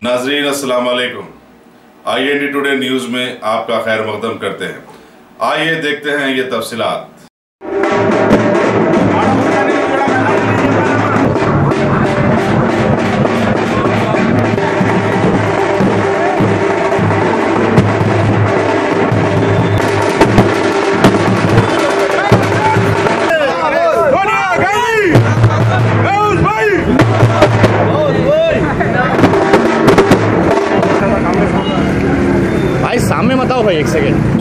नाजरीन अस्सलाम वालेकुम। IND टुडे न्यूज़ में आपका खैर मकदम करते हैं। आइए देखते हैं ये तफसीलात। भाई सामने मत आओ भाई, एक सेकेंड।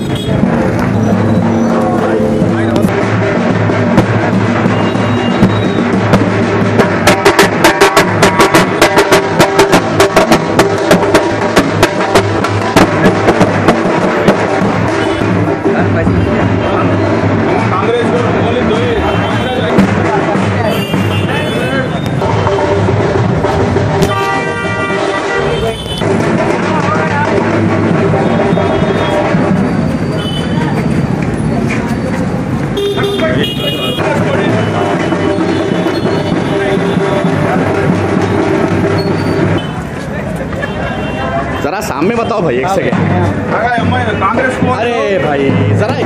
जरा सामने बताओ भाई, एक सेकेंड। कांग्रेस को अरे भाई जरा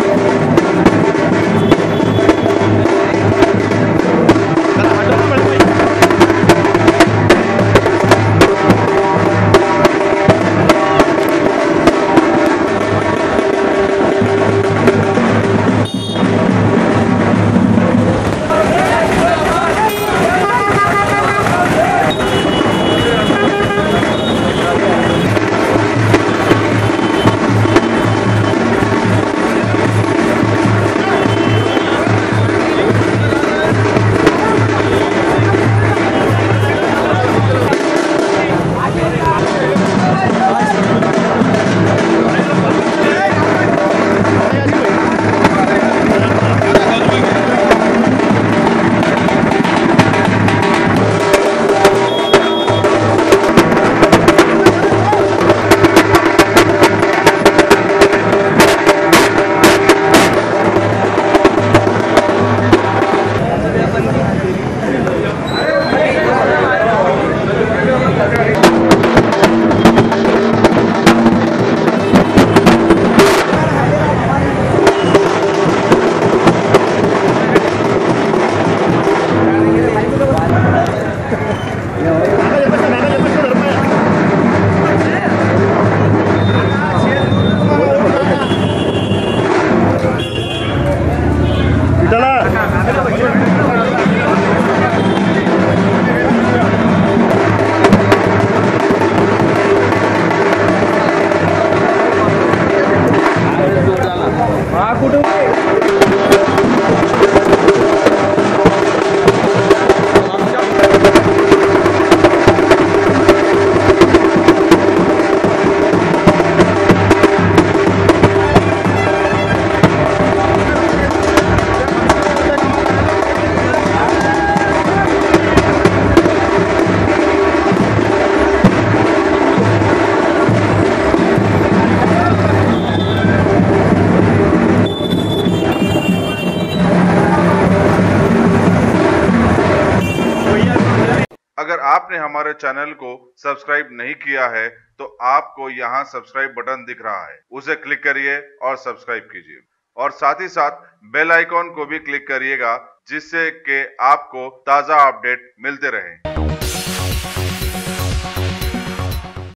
अगर आपने हमारे चैनल को सब्सक्राइब नहीं किया है तो आपको यहाँ सब्सक्राइब बटन दिख रहा है, उसे क्लिक करिए और सब्सक्राइब कीजिए और साथ ही साथ बेल आइकॉन को भी क्लिक करिएगा, जिससे कि आपको ताज़ा अपडेट मिलते रहें।